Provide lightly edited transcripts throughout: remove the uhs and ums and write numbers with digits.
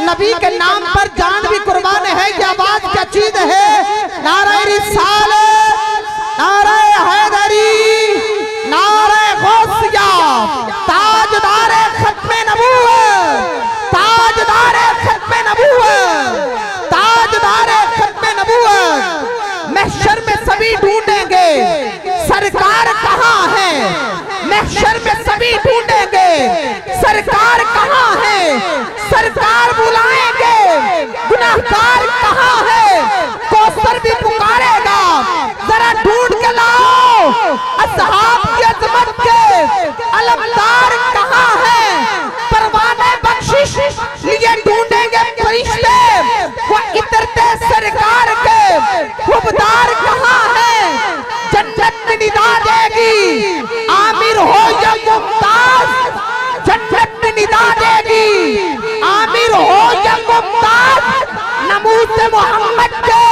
नबी के नाम पर जान भी कुर्बान है। ये आवाज क्या चीज है? नारे रिसालत, नारे हैदरी, नारे गौसिया, ताजदारे खत्मे नबूवत, ताजदारे खत्मे नबूवत, ताजदारे खत्मे नबूवत। महशर में सभी ढूंढेंगे सरकार कहाँ है, महशर में सभी ढूंढेंगे सरकार कहाँ है, सरकार बुलाएंगे गुनाहगार कहाँ है, कौसर भी पुकारेगा जरा ढूंढ के लाओ असहाब की अजमत के अलमदार कहाँ है, परवाने बख्शिश लिए ढूंढेंगे फरिश्ते वो इतरते सरकार के खुबदार कहाँ है, जन्नत में निदा देगी आमिर हो या मुमताज, जन्नत में निदा देगी आमिर हो या मुमताज, नमूज़ मोहम्मद के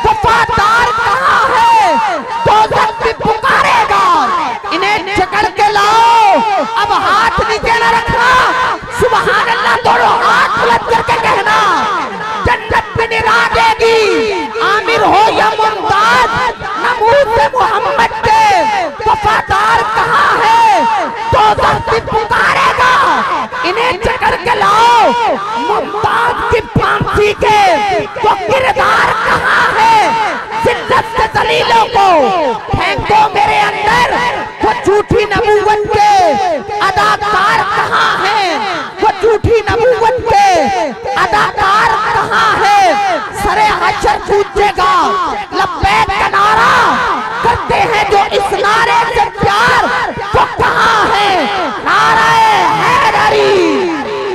वफादार कहाँ है, दोज़ख भी पुकारेगा इन्हें जकड़ के लाओ। अब हाथ नीचे न रखना, सुबहान अल्लाह दोनों हाथ बुलंद करके कहना, जन्नत में निदा देगी आमिर हो या मुमताज, नमूज़ मोहम्मद के वफादार कहाँ है, दोज़ख भी पुकारेगा इन्हें जकड़ के लाओ। मुमताज की फांसी के वो किरदार कहाँ है, जिल्लत से दलीलों को फेंको मेरे अंदर, वो झूठी नबूवत के अदाकार कहाँ है, वो झूठी नबूवत के अदाकार कहाँ है। सरे हशर पूछेगा लब्बैक का नारा करते हैं जो इस नारे से प्यार, वो कहाँ है, नारे हैदरी,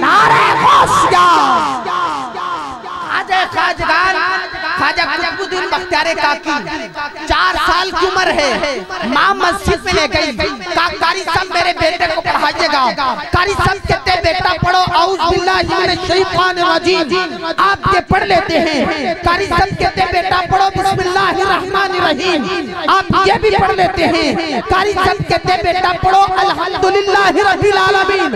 नारे गौसिया। ख्वाजा कुतुबुद्दीन बख्तियार काकी 4 साल की उम्र है, माँ मस्जिद में ले गई, कारी साहब मेरे बेटे को पढ़ाइएगा। कारी साहब कहते बेटा पढ़ो औज़ बिल्लाहि मिनश शैतानिर रजीम, आप ये पढ़ लेते हैं। कारी साहब कहते बेटा पढ़ो बिस्मिल्लाहिर रहमानिर रहीम, आप ये भी पढ़ लेते हैं। कारी साहब कहते बेटा पढ़ो अल्हम्दुलिल्लाहि रब्बिल आलमीन,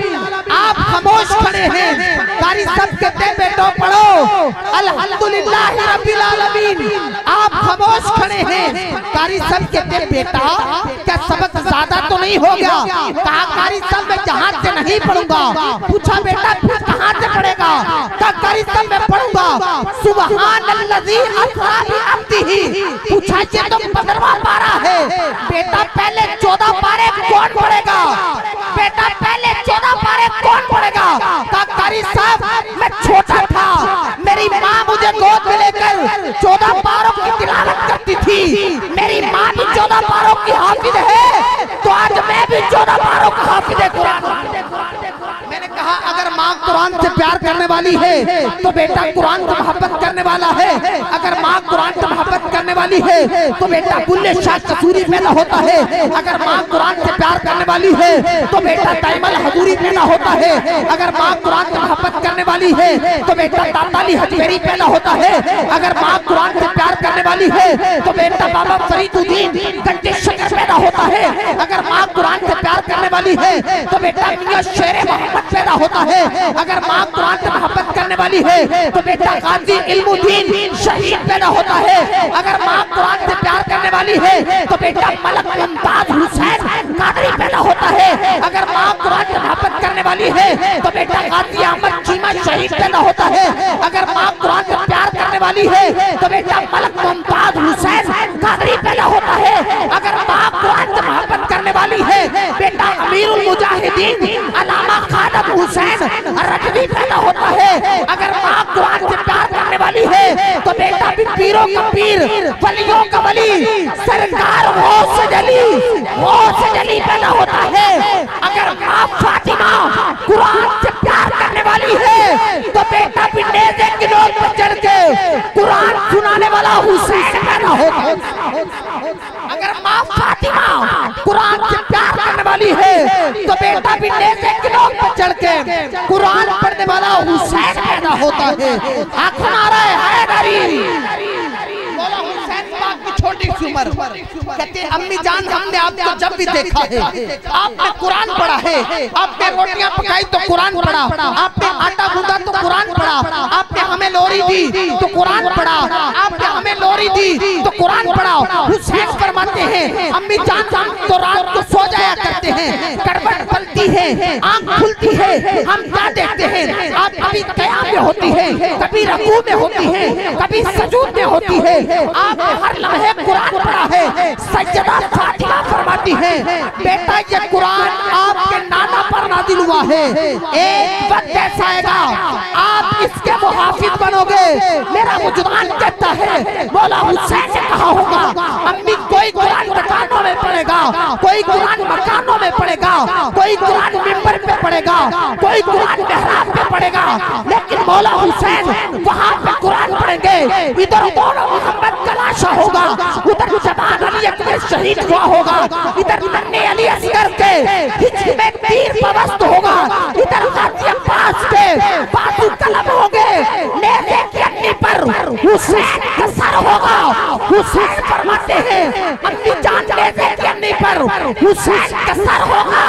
आप खामोश खड़े हैं। कारी साहब कहते बेटो पढ़ो अल्हम्दुलिल्लाहि रब्बिल आलमीन, आप खामोश खड़े हैं। कारी साहब कहते बेटा क्या सबक ज्यादा तो नहीं हो गया? कहा कारी साहब मैं जहाँ से नहीं पढ़ूंगा। पूछा बेटा फिर कहाँ से पढ़ेगा? कहा कारी साहब मैं पढ़ूंगा सुब्हानल्लज़ी अस्रा बि अब्दिही। पूछा ये तो 15वां पारा है, बेटा पहले 14 पारे कौन पढ़ेगा? बेटा पहले 14 पारे कौन पढ़ेगा? कहा कारी साहब मैं छोटा था, मेरी माँ मुझे गोद में लेकर 14 पारों की तिलावत करती थी, मेरी माँ भी 14 पारों की हाफिज है, तो आज मैं भी 14 पारों का हाफिज कुरान। मैंने कहा अगर माँ कुरान से प्यार करने वाली है तो बेटा कुरान से मोहब्बत करने वाला है। अगर माँ कुरान से मोहब्बत करने वाली है तो बेटा बुल्ले शाह कसूरी पैदा होता है। अगर माँ कुरान से प्यार करने वाली है तो बेटा तैमल हजूरी पैदा होता है। अगर माँ कुरान से मोहब्बत करने वाली है तो बेटा ताताली हजवेरी पैदा होता है। अगर माँ कुरान से प्यार करने वाली है तो बेटा बाबा फरीदुद्दीन गंजे शकर पैदा होता है। अगर माँ कुरान से प्यार करने वाली है तो बेटा मियां शेर मोहम्मद पैदा होता है। अगर माँ कुरान से मोहब्बत करने वाली है तो बेटा गाजी इल्मुद्दीन शहीद पैदा होता है। अगर माँ कुरान से प्यार करने वाली है तो बेटा मलक मुमताज हुसैन कादरी पैदा होता है। अगर माँ कुरान से मोहब्बत करने वाली है तो बेटा गाजी अहमद चीमा शहीद पैदा होता है। अगर माँ कुरान से प्यार करने वाली है तो बेटा मलक मुमताज हुसैन कादरी पैदा होता है। अगर माँ कुरान से मोहब्बत करने वाली है बेटा अमीरुल मुजाहिदीन अल्लामा खादम हुसैन रजवी पैदा होता है। अगर माँ कुरान से प्यार करने वाली है तो बेटा भी पीरों का पीर वलियों का वली सरकार गौस जली पैदा होता है। अगर माँ फातिमा कुरान से प्यार करने वाली है तो बेटा भी नेज़े की नोक पर चढ़ के कुरान सुनाने वाला हुसैन पैदा होता है। अगर माँ फातिमा कुरान से प्यार करने वाली है तो बेटा भी नेज़े की नोक पर चढ़ के कुरान पढ़ने वाला हुसैन पैदा होता है। आँख मारा है हैदरी, बोला हुसैन पाक छोटी सी उम्र, कहते हैं अम्मी जान हमने आपको जब भी देखा है आपने कुरान पढ़ा है, आपने रोटियां पकाई तो कुरान पढ़ा, आपने आटा गूंदा तो कुरान पढ़ा, आपने हमें लोरी दी तो कुरान पढ़ा, आपने हमें लोरी दी तो कुरान पढ़ा। हुसैन फरमाते हैं अम्मी जान तो रात को सो जाया करते हैं, करवट पलटी है, आंख खुलती है, हम क्या देखते हैं आप कभी क़याम में होती है, कभी रकू में होती है, कभी सजूद में होती है, आप हर लम्हे कुरान पढ़ा है। सैयदा फातिमा फरमाती है बेटा ये कुरान आपके नाना पर नाज़िल हुआ है, एक वक्त ऐसा आएगा आप इसके मुहाफिज बनोगे। मेरा मुजदान कहता है मौला हुसैन ने कहा होगा अम्मी कोई कुरान मकानों में पढ़ेगा, कोई कुरान मकानों में पढ़ेगा, कोई कुरान मिंबर पे पढ़ेगा, कोई कुरान मेहराब पे पढ़ेगा, लेकिन मौला हुसैन वहाँ पे कुरान पढ़ेंगे। इधर दोनों मोहम्मद का लाशा होगा, उधर जवान अली अकबर शहीद हुआ होगा, इधर नन्हे अली असगर के हिज्र में तीर पवस्त होगा, इधर गाजी अब्बास के बाजू कलम होंगे, नेज़े की अन्नी पर हुसैन का सर होगा। हुसैन फरमाते हैं अम्मी जान नेज़े की अन्नी पर हुसैन का सर होगा,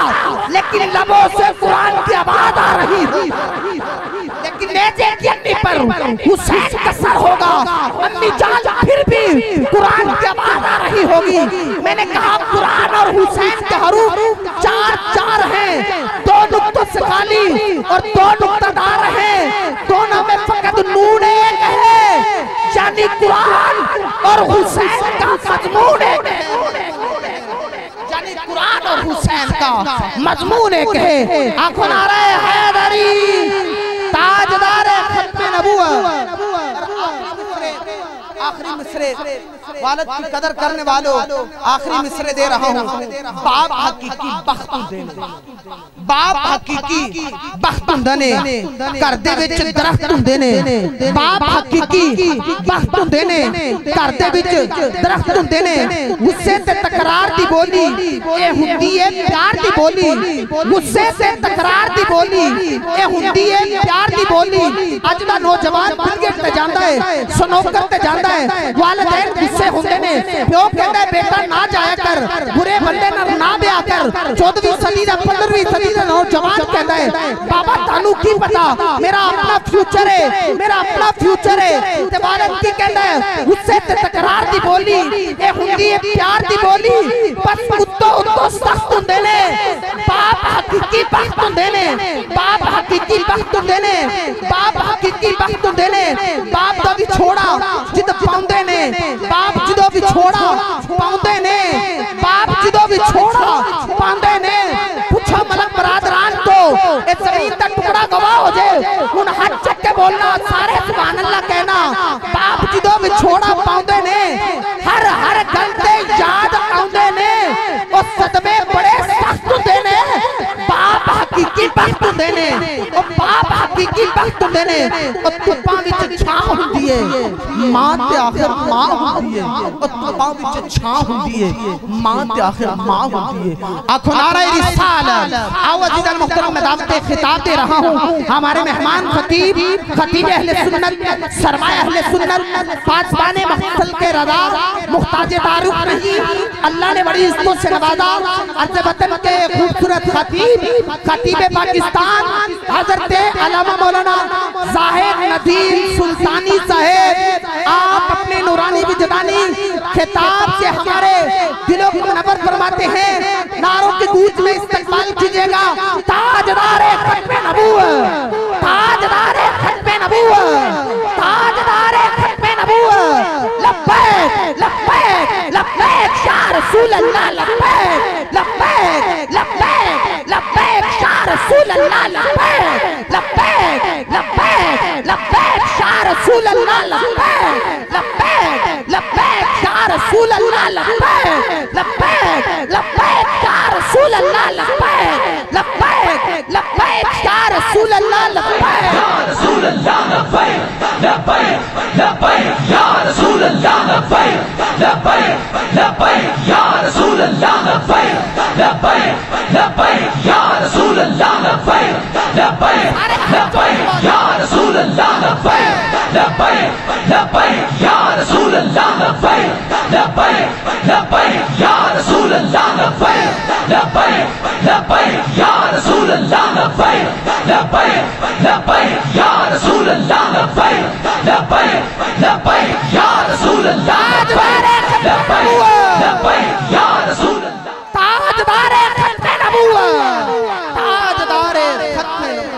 लेकिन लबों से कुरान की आवाज आ रही है, लेकिन नेज़े की अन्नी पर हुसैन का सर होगा। अम्मी जान फिर भी कुरान की आवाज आ रही होगी। मैंने कहा कुरान और हुसैन के हरूफ चार चार हैं, दो नुक्तों से खाली और दो नुक्तादार हैं, दोनों में फकत नून एक है, यानी कुरान और हुसैन का मजमून एक है, यानी कुरान और हुसैन का मजमून एक है। आंखों नारे हैदरी ताजदार खत्मे नबूवत। आखिरी मिसरे वालिद की कदर करने वालों आखिरी मिसरे दे रहा हूँ। बाप हकीकी बख्तुन देने, बाप हकीकी बख्तुन देने, करदे विच दरख्तुन देने, बाप हकीकी बख्तुन देने, करदे विच दरख्तुन देने। गुस्से से तकरार दी बोली ए हुंदी है प्यार दी बोली, गुस्से से तकरार दी बोली ए हुंदी है प्यार दी बोली। अज दा नौजवान क्रिकेट ते जांदा है, स्नूकर ते जांदा है, वालिदैन गुस्से हुंदे ने, प्यो कहंदा है बेटा ना जाया कर, बुरे बंदे नाल ना ब्याह कर। 14वीं सदी दा 15वीं सदी दा नौजवान कहंदा है बाबा तानू की पता मेरा अपना फ्यूचर है, मेरा अपना फ्यूचर है। ते वालिद की कहंदा है गुस्से ते तकरार दी बोली ए हुंदी है प्यार दी बोली, बस उत्तो उत्तो सख्त हुंदे ने। बाप हकीकी बख्त हुंदे ने, बाप हकीकी बख्त हुंदे ने, बाप हकीकी बख्त हुंदे ने। बाप दा भी छोड़ा जिद पाउंदे ने, बाप जिदो भी छोड़ा पाउंदे ने, बाप जिदो भी छोड़ा पाउंदे ने। पूछो मलक बरादरान को इस जमीन का टुकड़ा गवाह हो जाए, उन हाथ चक के बोलना सारे सुभान अल्लाह कहना। बाप जिदो भी छोड़ा पाउंदे ने, हर हर गलते याद आउंदे ने, और सदमे बड़े सख्त हुंदे ने। बाप हकीकी बख्त हुंदे ने, और बाप हकीकी बख्त हुंदे ने। और तुप्पां विच छां हुंदी है, मां ते आखिर मां हुंदी है, और तुप्पां विच छां हुंदी है, मां ते आखिर मां हुंदी है। आखो नारे रिसालत। आओ अज़ीज़ अल मुहतरम मैं दावत खिताब दे रहा हूं हमारे मेहमान खतीब अहले सुन्नत, सरमाया अहले सुन्नत, पासबाने महफिल के रज़ा, मुख्ताजे तारुफ नहीं, अल्लाह ने बड़ी इज्जतों से नवाजा। अर्ज़ वतन के खूबसूरत खतीब पाकिस्तान हज़रत अल्लामा मौलाना ज़ाहिद नदीम सुल्तानी साहेब, आप अपने नूरानी विजदानी खिताब से हमारे दिलों को मुनव्वर फरमाते हैं। नारों की गूंज में इस्तकबाल कीजिएगा ताजदारे खत्मे नबूवत, ताजदारे खत्मे नबूवत, ताजदारे खत्मे नबूवत। लब्बैक लब्बैक लब्बैक या रसूल अल्लाह, लब्बैक लब्बैक लब्बैक लब्बैक या रसूल अल्लाह, लब्बैक लब्बैक लब्बैक लब्बैक या रसूल अल्लाह, लब्बैक लब्बैक लब्बैक या रसूल अल्लाह, लब्बैक लब्बैक लब्बैक या रसूल अल्लाह, लब्बैक लब्बैक लब्बैक या रसूल अल्लाह, लब्बैक या रसूल अल्लाह, लब्बैक लब्बैक लब्बैक या रसूल अल्लाह, लब्बैक लब्बैक लब्बैक या रसूल अल्लाह, लब्बैक लब्बैक लब्बैक या रसूल अल्लाह, लब्बैक लब्बैक लब्बैक या रसूल अल्लाह, लब्बैक लब्बैक लब्बैक या रसूल अल्लाह, लब्बैक लब्बैक लब्बैक या रसूल अल्लाह लब्बैक लब्बैक लब्बैक या रसूल अल्लाह लब्बैक लब्बैक लब्बैक या रसूल अल्लाह लब्बैक लब्बैक लब्बैक या रसूल अल्लाह लब्बैक लब्बैक लब्बैक या रसूल अल्लाह। ताजदारे खत्म नबूवत, ताजदारे खत्म